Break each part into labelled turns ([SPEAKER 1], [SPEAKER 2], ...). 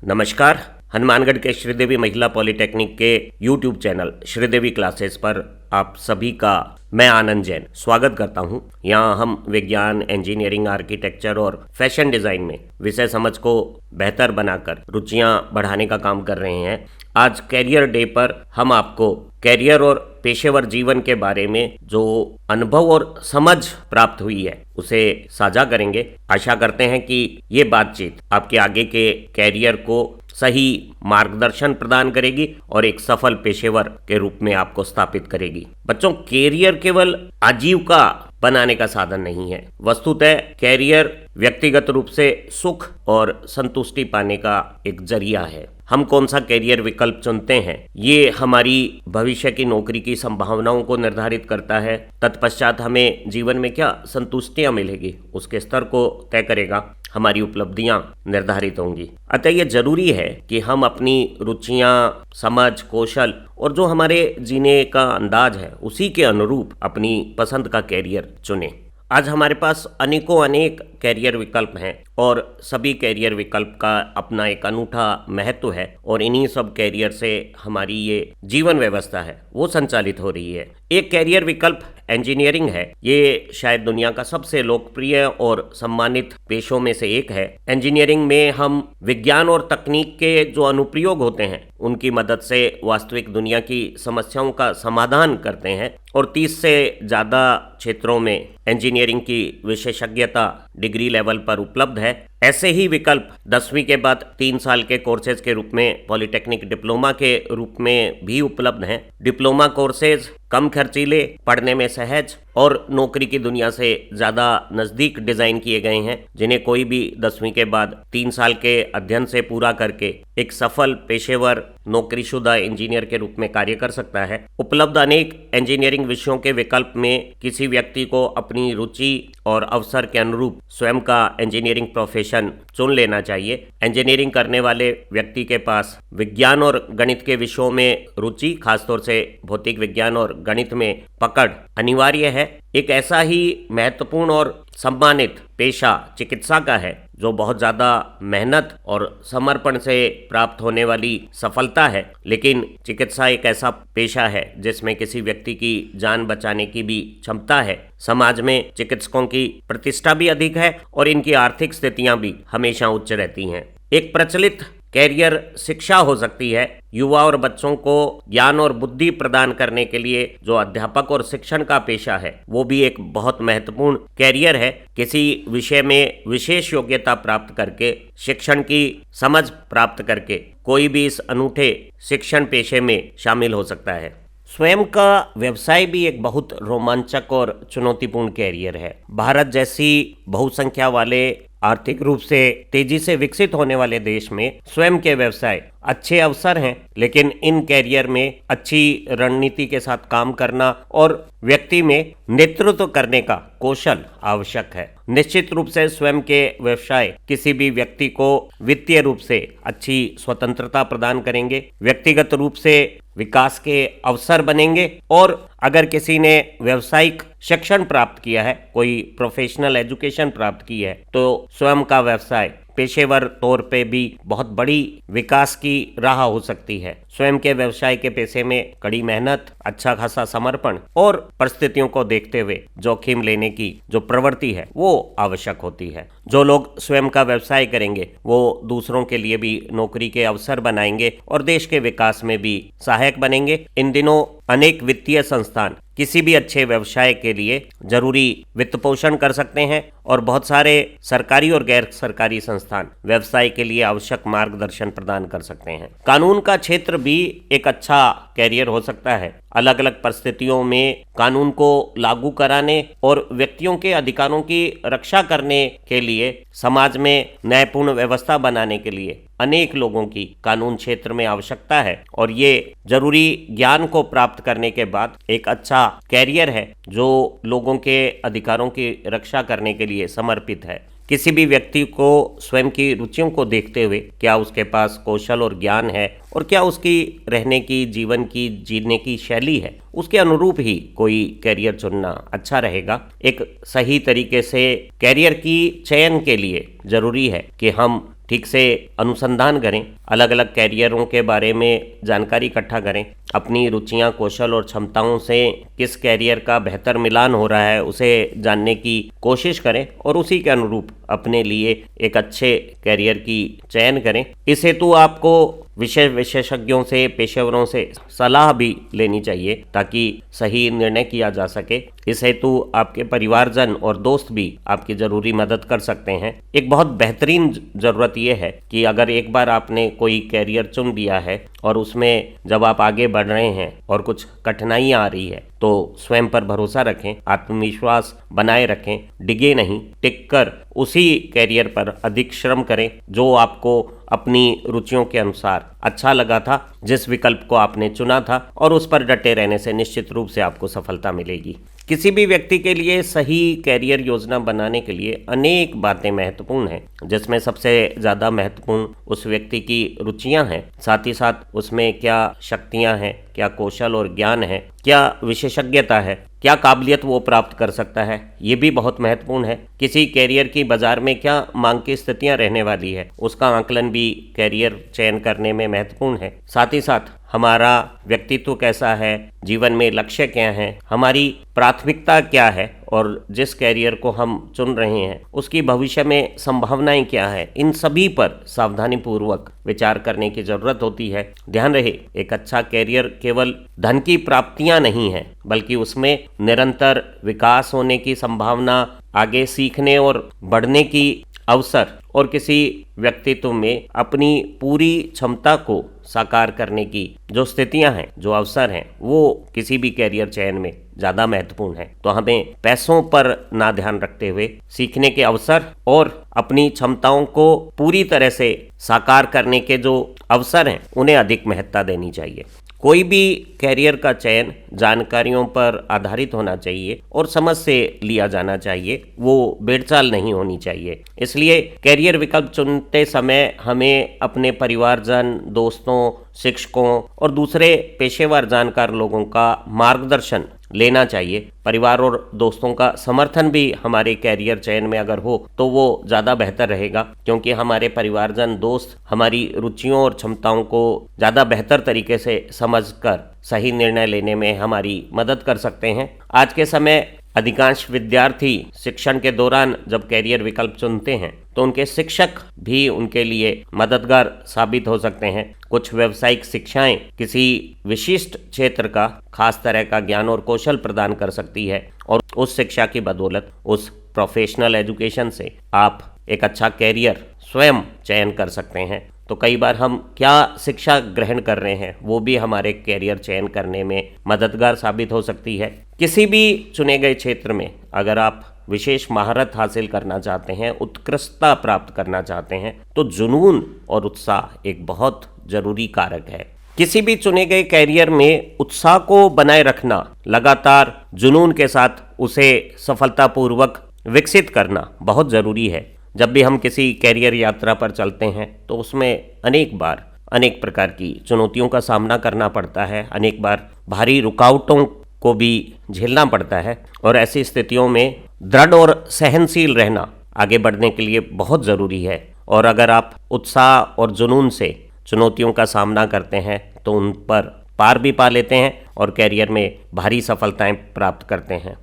[SPEAKER 1] नमस्कार। हनुमानगढ़ के श्रीदेवी महिला पॉलिटेक्निक के YouTube चैनल श्रीदेवी क्लासेस पर आप सभी का मैं आनंद जैन स्वागत करता हूं। यहां हम विज्ञान, इंजीनियरिंग, आर्किटेक्चर और फैशन डिज़ाइन में विषय समझ को बेहतर बनाकर रुचियां बढ़ाने का काम कर रहे हैं। आज कैरियर डे पर हम आपको कैरियर और पेशेवर जीवन के बारे में जो अनुभव और समझ प्राप्त हुई है उसे साझा करेंगे। आशा करते हैं कि ये बातचीत आपके आगे के कैरियर को सही मार्गदर्शन प्रदान करेगी और एक सफल पेशेवर के रूप में आपको स्थापित करेगी। बच्चों, कैरियर केवल आजीविका बनाने का साधन नहीं है। वस्तुतः कैरियर व्यक्तिगत रूप से सुख और संतुष्टि पाने का एक जरिया है। हम कौन सा कैरियर विकल्प चुनते हैं ये हमारी भविष्य की नौकरी की संभावनाओं को निर्धारित करता है। तत्पश्चात हमें जीवन में क्या संतुष्टियां मिलेगी उसके स्तर को तय करेगा। हमारी उपलब्धियां निर्धारित होंगी। अतः यह जरूरी है कि हम अपनी रुचियां, समझ, कौशल और जो हमारे जीने का अंदाज है उसी के अनुरूप अपनी पसंद का कैरियर चुनें। आज हमारे पास अनेक कैरियर विकल्प हैं और सभी कैरियर विकल्प का अपना एक अनूठा महत्व है और इन्हीं सब कैरियर से हमारी ये जीवन व्यवस्था है वो संचालित हो रही है। एक कैरियर विकल्प इंजीनियरिंग है। ये शायद दुनिया का सबसे लोकप्रिय और सम्मानित पेशों में से एक है। इंजीनियरिंग में हम विज्ञान और तकनीक के जो अनुप्रयोग होते हैं उनकी मदद से वास्तविक दुनिया की समस्याओं का समाधान करते हैं और 30 से ज़्यादा क्षेत्रों में इंजीनियरिंग की विशेषज्ञता डिग्री लेवल पर उपलब्ध है। ऐसे ही विकल्प 10वीं के बाद 3 साल के कोर्सेज के रूप में पॉलिटेक्निक डिप्लोमा के रूप में भी उपलब्ध हैं। डिप्लोमा कोर्सेज कम खर्चीले, पढ़ने में सहज और नौकरी की दुनिया से ज़्यादा नज़दीक डिज़ाइन किए गए हैं, जिन्हें कोई भी 10वीं के बाद 3 साल के अध्ययन से पूरा करके एक सफल पेशेवर नौकरीशुदा इंजीनियर के रूप में कार्य कर सकता है। उपलब्ध अनेक इंजीनियरिंग विषयों के विकल्प में किसी व्यक्ति को अपनी रुचि और अवसर के अनुरूप स्वयं का इंजीनियरिंग प्रोफेशन चुन लेना चाहिए। इंजीनियरिंग करने वाले व्यक्ति के पास विज्ञान और गणित के विषयों में रुचि, खासतौर से भौतिक विज्ञान और गणित में पकड़ अनिवार्य है। एक ऐसा ही महत्वपूर्ण और सम्मानित पेशा चिकित्सा का है जो बहुत ज़्यादा मेहनत और समर्पण से प्राप्त होने वाली सफलता है। लेकिन चिकित्सा एक ऐसा पेशा है जिसमें किसी व्यक्ति की जान बचाने की भी क्षमता है। समाज में चिकित्सकों की प्रतिष्ठा भी अधिक है और इनकी आर्थिक स्थितियां भी हमेशा उच्च रहती हैं। एक प्रचलित कैरियर शिक्षा हो सकती है। युवा और बच्चों को ज्ञान और बुद्धि प्रदान करने के लिए जो अध्यापक और शिक्षण का पेशा है वो भी एक बहुत महत्वपूर्ण कैरियर है। किसी विषय में विशेष योग्यता प्राप्त करके, शिक्षण की समझ प्राप्त करके कोई भी इस अनूठे शिक्षण पेशे में शामिल हो सकता है। स्वयं का व्यवसाय भी एक बहुत रोमांचक और चुनौतीपूर्ण कैरियर है। भारत जैसी बहुसंख्या वाले आर्थिक रूप से तेजी से विकसित होने वाले देश में स्वयं के व्यवसाय अच्छे अवसर हैं, लेकिन इन कैरियर में अच्छी रणनीति के साथ काम करना और व्यक्ति में नेतृत्व करने का कौशल आवश्यक है। निश्चित रूप से स्वयं के व्यवसाय किसी भी व्यक्ति को वित्तीय रूप से अच्छी स्वतंत्रता प्रदान करेंगे, व्यक्तिगत रूप से विकास के अवसर बनेंगे और अगर किसी ने व्यावसायिक शिक्षण प्राप्त किया है, कोई प्रोफेशनल एजुकेशन प्राप्त की है, तो स्वयं का व्यवसाय पेशेवर तौर पे भी बहुत बड़ी विकास की राह हो सकती है। स्वयं के व्यवसाय के पेशे में कड़ी मेहनत, अच्छा खासा समर्पण और परिस्थितियों को देखते हुए जोखिम लेने की जो प्रवृत्ति है वो आवश्यक होती है। जो लोग स्वयं का व्यवसाय करेंगे वो दूसरों के लिए भी नौकरी के अवसर बनाएंगे और देश के विकास में भी सहायक बनेंगे। इन दिनों अनेक वित्तीय संस्थान किसी भी अच्छे व्यवसाय के लिए जरूरी वित्त पोषण कर सकते हैं और बहुत सारे सरकारी और गैर सरकारी संस्थान व्यवसाय के लिए आवश्यक मार्गदर्शन प्रदान कर सकते हैं। कानून का क्षेत्र भी एक अच्छा कैरियर हो सकता है। अलग अलग परिस्थितियों में कानून को लागू कराने और व्यक्तियों के अधिकारों की रक्षा करने के लिए समाज में न्यायपूर्ण व्यवस्था बनाने के लिए अनेक लोगों की कानून क्षेत्र में आवश्यकता है और ये जरूरी ज्ञान को प्राप्त करने के बाद एक अच्छा कैरियर है जो लोगों के अधिकारों की रक्षा करने के लिए समर्पित है। किसी भी व्यक्ति को स्वयं की रुचियों को देखते हुए क्या उसके पास कौशल और ज्ञान है और क्या उसकी रहने की, जीवन की, जीने की शैली है, उसके अनुरूप ही कोई कैरियर चुनना अच्छा रहेगा। एक सही तरीके से कैरियर की चयन के लिए जरूरी है कि हम ठीक से अनुसंधान करें, अलग अलग कैरियरों के बारे में जानकारी इकट्ठा करें, अपनी रुचियां, कौशल और क्षमताओं से किस कैरियर का बेहतर मिलान हो रहा है उसे जानने की कोशिश करें और उसी के अनुरूप अपने लिए एक अच्छे कैरियर की चयन करें। इस हेतु आपको विशेषज्ञों से, पेशेवरों से सलाह भी लेनी चाहिए ताकि सही निर्णय किया जा सके। इस हेतु आपके परिवारजन और दोस्त भी आपकी जरूरी मदद कर सकते हैं। एक बहुत बेहतरीन जरूरत यह है कि अगर एक बार आपने कोई कैरियर चुन लिया है और उसमें जब आप आगे बढ़ रहे हैं और कुछ कठिनाइयां आ रही है तो स्वयं पर भरोसा रखें, आत्मविश्वास बनाए रखें, डिगे नहीं, टिक कर उसी कैरियर पर अधिक श्रम करें जो आपको अपनी रुचियों के अनुसार अच्छा लगा था, जिस विकल्प को आपने चुना था, और उस पर डटे रहने से निश्चित रूप से आपको सफलता मिलेगी। किसी भी व्यक्ति के लिए सही कैरियर योजना बनाने के लिए अनेक बातें महत्वपूर्ण हैं, जिसमें सबसे ज़्यादा महत्वपूर्ण उस व्यक्ति की रुचियां हैं, साथ ही साथ उसमें क्या शक्तियां हैं, क्या कौशल और ज्ञान है, क्या विशेषज्ञता है, क्या काबिलियत वो प्राप्त कर सकता है, ये भी बहुत महत्वपूर्ण है। किसी कैरियर की बाजार में क्या मांग की स्थितियां रहने वाली है, उसका आकलन भी कैरियर चयन करने में महत्वपूर्ण है। साथ ही साथ हमारा व्यक्तित्व कैसा है, जीवन में लक्ष्य क्या है, हमारी प्राथमिकता क्या है और जिस कैरियर को हम चुन रहे हैं उसकी भविष्य में संभावनाएं क्या है, इन सभी पर सावधानीपूर्वक विचार करने की जरूरत होती है। ध्यान रहे, एक अच्छा कैरियर केवल धन की प्राप्तियां नहीं है, बल्कि उसमें निरंतर विकास होने की संभावना, आगे सीखने और बढ़ने की अवसर और किसी व्यक्तित्व में अपनी पूरी क्षमता को साकार करने की जो स्थितियां हैं, जो अवसर हैं, वो किसी भी कैरियर चयन में ज़्यादा महत्वपूर्ण है। तो हमें पैसों पर ना ध्यान रखते हुए सीखने के अवसर और अपनी क्षमताओं को पूरी तरह से साकार करने के जो अवसर हैं उन्हें अधिक महत्ता देनी चाहिए। कोई भी कैरियर का चयन जानकारियों पर आधारित होना चाहिए और समझ से लिया जाना चाहिए, वो बेड़चाल नहीं होनी चाहिए। इसलिए कैरियर विकल्प चुनते समय हमें अपने परिवारजन, दोस्तों, शिक्षकों और दूसरे पेशेवर जानकार लोगों का मार्गदर्शन लेना चाहिए। परिवार और दोस्तों का समर्थन भी हमारे कैरियर चयन में अगर हो तो वो ज़्यादा बेहतर रहेगा, क्योंकि हमारे परिवारजन, दोस्त हमारी रुचियों और क्षमताओं को ज़्यादा बेहतर तरीके से समझकर सही निर्णय लेने में हमारी मदद कर सकते हैं। आज के समय अधिकांश विद्यार्थी शिक्षण के दौरान जब कैरियर विकल्प चुनते हैं तो उनके शिक्षक भी उनके लिए मददगार साबित हो सकते हैं। कुछ व्यावसायिक शिक्षाएं किसी विशिष्ट क्षेत्र का खास तरह का ज्ञान और कौशल प्रदान कर सकती है और उस शिक्षा की बदौलत, उस प्रोफेशनल एजुकेशन से आप एक अच्छा कैरियर स्वयं चयन कर सकते हैं। तो कई बार हम क्या शिक्षा ग्रहण कर रहे हैं वो भी हमारे कैरियर चयन करने में मददगार साबित हो सकती है। किसी भी चुने गए क्षेत्र में अगर आप विशेष महारत हासिल करना चाहते हैं, उत्कृष्टता प्राप्त करना चाहते हैं, तो जुनून और उत्साह एक बहुत जरूरी कारक है। किसी भी चुने गए कैरियर में उत्साह को बनाए रखना, लगातार जुनून के साथ उसे सफलतापूर्वक विकसित करना बहुत ज़रूरी है। जब भी हम किसी कैरियर यात्रा पर चलते हैं तो उसमें अनेक बार अनेक प्रकार की चुनौतियों का सामना करना पड़ता है, अनेक बार भारी रुकावटों को भी झेलना पड़ता है और ऐसी स्थितियों में दृढ़ और सहनशील रहना आगे बढ़ने के लिए बहुत ज़रूरी है। और अगर आप उत्साह और जुनून से चुनौतियों का सामना करते हैं तो उन पर पार भी पा लेते हैं और कैरियर में भारी सफलताएं प्राप्त करते हैं।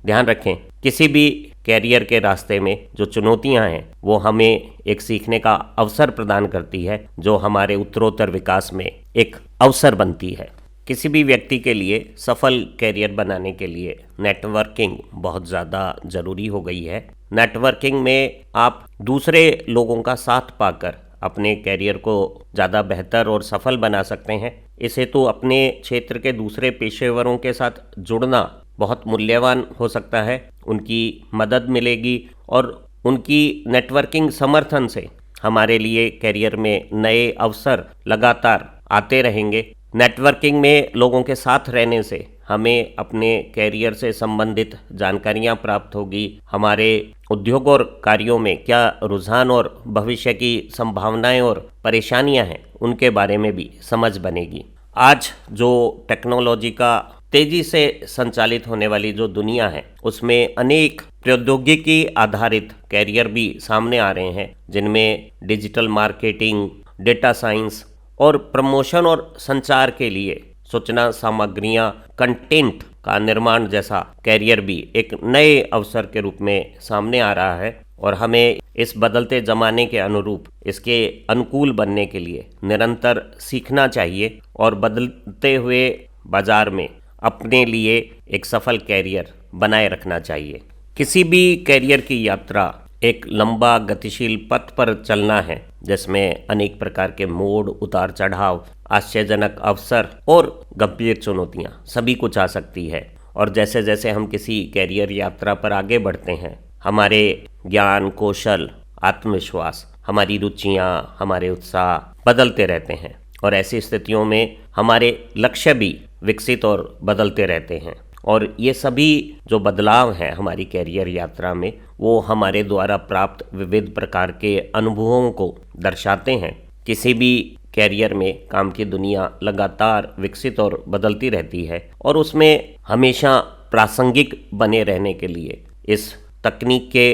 [SPEAKER 1] ध्यान रखें, किसी भी कैरियर के रास्ते में जो चुनौतियां हैं वो हमें एक सीखने का अवसर प्रदान करती है, जो हमारे उत्तरोत्तर विकास में एक अवसर बनती है। किसी भी व्यक्ति के लिए सफल कैरियर बनाने के लिए नेटवर्किंग बहुत ज़्यादा ज़रूरी हो गई है। नेटवर्किंग में आप दूसरे लोगों का साथ पाकर अपने कैरियर को ज़्यादा बेहतर और सफल बना सकते हैं। इस हेतु अपने क्षेत्र के दूसरे पेशेवरों के साथ जुड़ना बहुत मूल्यवान हो सकता है। उनकी मदद मिलेगी और उनकी नेटवर्किंग समर्थन से हमारे लिए कैरियर में नए अवसर लगातार आते रहेंगे। नेटवर्किंग में लोगों के साथ रहने से हमें अपने कैरियर से संबंधित जानकारियां प्राप्त होगी, हमारे उद्योग और कार्यों में क्या रुझान और भविष्य की संभावनाएं और परेशानियां हैं उनके बारे में भी समझ बनेगी। आज जो टेक्नोलॉजी का तेजी से संचालित होने वाली जो दुनिया है उसमें अनेक प्रौद्योगिकी आधारित कैरियर भी सामने आ रहे हैं, जिनमें डिजिटल मार्केटिंग, डेटा साइंस और प्रमोशन और संचार के लिए सूचना सामग्रियां, कंटेंट का निर्माण जैसा कैरियर भी एक नए अवसर के रूप में सामने आ रहा है। और हमें इस बदलते ज़माने के अनुरूप इसके अनुकूल बनने के लिए निरंतर सीखना चाहिए और बदलते हुए बाजार में अपने लिए एक सफल कैरियर बनाए रखना चाहिए। किसी भी कैरियर की यात्रा एक लंबा गतिशील पथ पर चलना है, जिसमें अनेक प्रकार के मोड़, उतार चढ़ाव, आश्चर्यजनक अवसर और गंभीर चुनौतियां सभी कुछ आ सकती है। और जैसे जैसे हम किसी कैरियर यात्रा पर आगे बढ़ते हैं, हमारे ज्ञान, कौशल, आत्मविश्वास, हमारी रुचियां, हमारे उत्साह बदलते रहते हैं और ऐसी स्थितियों में हमारे लक्ष्य भी विकसित और बदलते रहते हैं। और ये सभी जो बदलाव हैं हमारी कैरियर यात्रा में, वो हमारे द्वारा प्राप्त विविध प्रकार के अनुभवों को दर्शाते हैं। किसी भी कैरियर में काम की दुनिया लगातार विकसित और बदलती रहती है और उसमें हमेशा प्रासंगिक बने रहने के लिए इस तकनीक के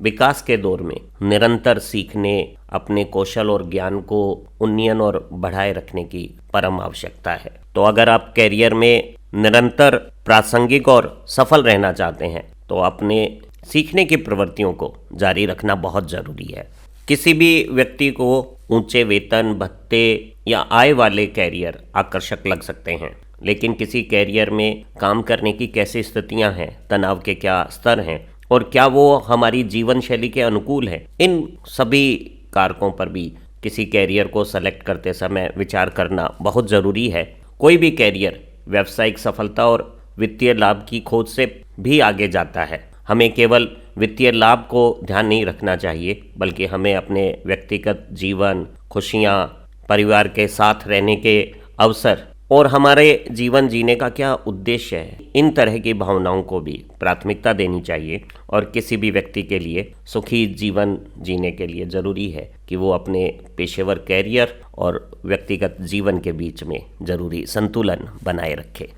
[SPEAKER 1] विकास के दौर में निरंतर सीखने, अपने कौशल और ज्ञान को उन्नयन और बढ़ाए रखने की परम आवश्यकता है। तो अगर आप कैरियर में निरंतर प्रासंगिक और सफल रहना चाहते हैं तो अपने सीखने की प्रवृत्तियों को जारी रखना बहुत ज़रूरी है। किसी भी व्यक्ति को ऊंचे वेतन, भत्ते या आय वाले कैरियर आकर्षक लग सकते हैं, लेकिन किसी कैरियर में काम करने की कैसी स्थितियां हैं, तनाव के क्या स्तर हैं और क्या वो हमारी जीवन शैली के अनुकूल है, इन सभी कारकों पर भी किसी कैरियर को सेलेक्ट करते समय विचार करना बहुत ज़रूरी है। कोई भी कैरियर व्यावसायिक सफलता और वित्तीय लाभ की खोज से भी आगे जाता है। हमें केवल वित्तीय लाभ को ध्यान नहीं रखना चाहिए, बल्कि हमें अपने व्यक्तिगत जीवन, खुशियाँ, परिवार के साथ रहने के अवसर और हमारे जीवन जीने का क्या उद्देश्य है, इन तरह की भावनाओं को भी प्राथमिकता देनी चाहिए। और किसी भी व्यक्ति के लिए सुखी जीवन जीने के लिए ज़रूरी है कि वो अपने पेशेवर कैरियर और व्यक्तिगत जीवन के बीच में ज़रूरी संतुलन बनाए रखे।